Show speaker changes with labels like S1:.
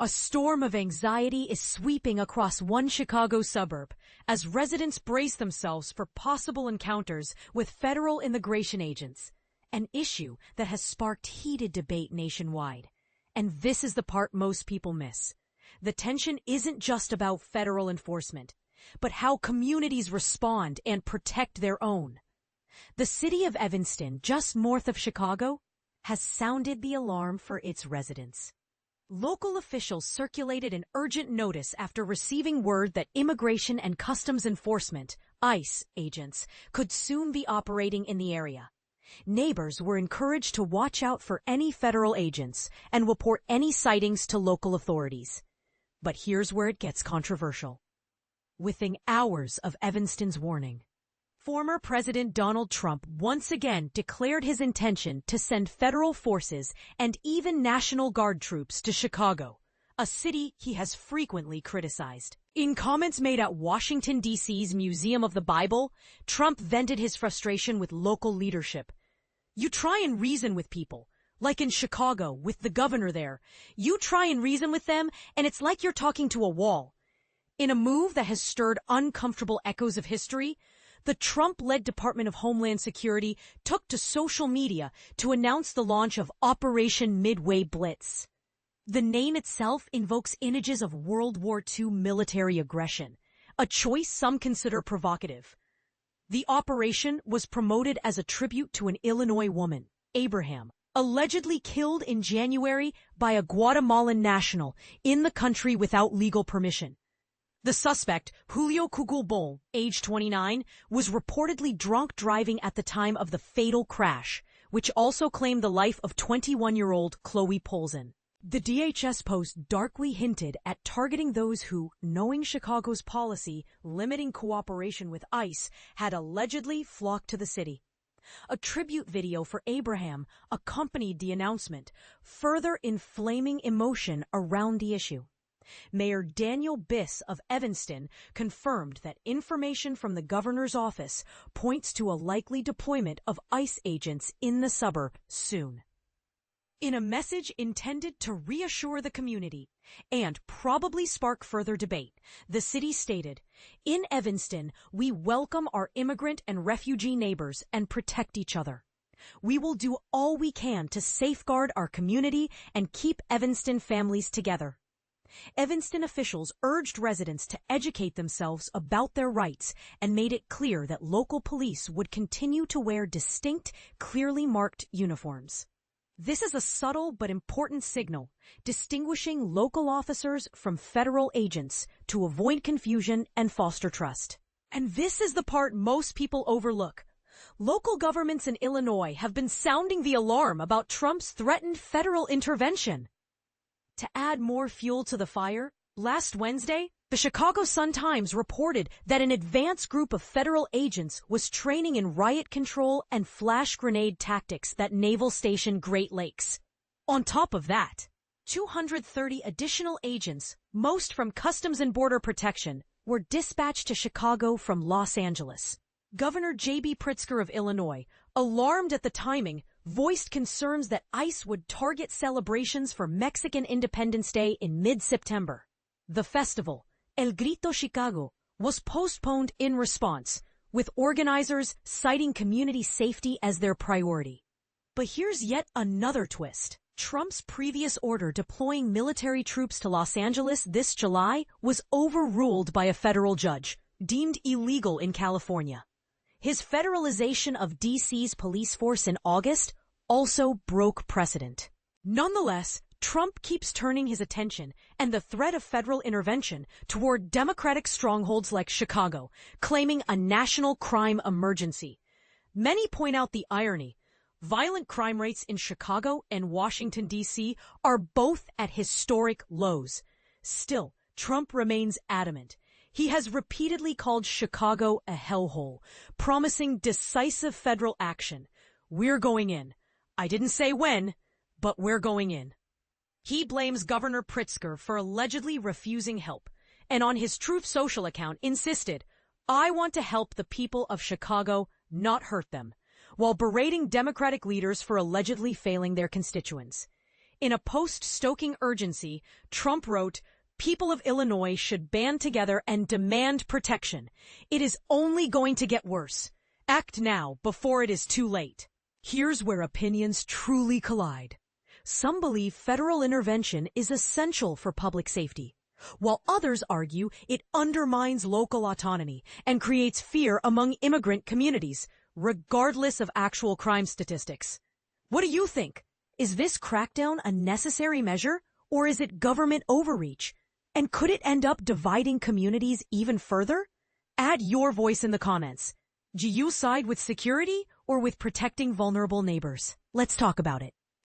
S1: A storm of anxiety is sweeping across one Chicago suburb as residents brace themselves for possible encounters with federal immigration agents, an issue that has sparked heated debate nationwide. And this is the part most people miss. The tension isn't just about federal enforcement, but how communities respond and protect their own. The city of Evanston, just north of Chicago, has sounded the alarm for its residents. Local officials circulated an urgent notice after receiving word that Immigration and Customs Enforcement, ICE, agents could soon be operating in the area. Neighbors were encouraged to watch out for any federal agents and report any sightings to local authorities. But here's where it gets controversial. Within hours of Evanston's warning, former President Donald Trump once again declared his intention to send federal forces and even National Guard troops to Chicago, a city he has frequently criticized. In comments made at Washington, D.C.'s Museum of the Bible, Trump vented his frustration with local leadership. You try and reason with people, like in Chicago with the governor there. You try and reason with them, and it's like you're talking to a wall. In a move that has stirred uncomfortable echoes of history, the Trump-led Department of Homeland Security took to social media to announce the launch of Operation Midway Blitz. The name itself invokes images of World War II military aggression, a choice some consider provocative. The operation was promoted as a tribute to an Illinois woman, Abraham, allegedly killed in January by a Guatemalan national in the country without legal permission. The suspect, Julio Cuculbol, age 29, was reportedly drunk driving at the time of the fatal crash, which also claimed the life of 21-year-old Chloe Polzin. The DHS post darkly hinted at targeting those who, knowing Chicago's policy limiting cooperation with ICE, had allegedly flocked to the city. A tribute video for Abraham accompanied the announcement, further inflaming emotion around the issue. Mayor Daniel Biss of Evanston confirmed that information from the governor's office points to a likely deployment of ICE agents in the suburb soon. In a message intended to reassure the community and probably spark further debate, the city stated, "In Evanston, we welcome our immigrant and refugee neighbors and protect each other. We will do all we can to safeguard our community and keep Evanston families together." Evanston officials urged residents to educate themselves about their rights and made it clear that local police would continue to wear distinct, clearly marked uniforms. This is a subtle but important signal, distinguishing local officers from federal agents to avoid confusion and foster trust. And this is the part most people overlook. Local governments in Illinois have been sounding the alarm about Trump's threatened federal intervention. To add more fuel to the fire, last Wednesday, the Chicago Sun-Times reported that an advanced group of federal agents was training in riot control and flash grenade tactics at Naval Station Great Lakes. On top of that, 230 additional agents, most from Customs and Border Protection, were dispatched to Chicago from Los Angeles. Governor J.B. Pritzker of Illinois, alarmed at the timing, voiced concerns that ICE would target celebrations for Mexican Independence Day in mid-September. The festival, El Grito Chicago, was postponed in response, with organizers citing community safety as their priority. But here's yet another twist. Trump's previous order deploying military troops to Los Angeles this July was overruled by a federal judge, deemed illegal in California. His federalization of D.C.'s police force in August also broke precedent. Nonetheless, Trump keeps turning his attention and the threat of federal intervention toward Democratic strongholds like Chicago, claiming a national crime emergency. Many point out the irony. Violent crime rates in Chicago and Washington, D.C. are both at historic lows. Still, Trump remains adamant. He has repeatedly called Chicago a hellhole, promising decisive federal action. We're going in. I didn't say when, but we're going in. He blames Governor Pritzker for allegedly refusing help, and on his Truth Social account insisted, "I want to help the people of Chicago, not hurt them," while berating Democratic leaders for allegedly failing their constituents. In a post stoking urgency, Trump wrote, "People of Illinois should band together and demand protection. It is only going to get worse. Act now before it is too late." Here's where opinions truly collide. Some believe federal intervention is essential for public safety, while others argue it undermines local autonomy and creates fear among immigrant communities, regardless of actual crime statistics. What do you think? Is this crackdown a necessary measure, or is it government overreach? And could it end up dividing communities even further? Add your voice in the comments. Do you side with security or with protecting vulnerable neighbors? Let's talk about it.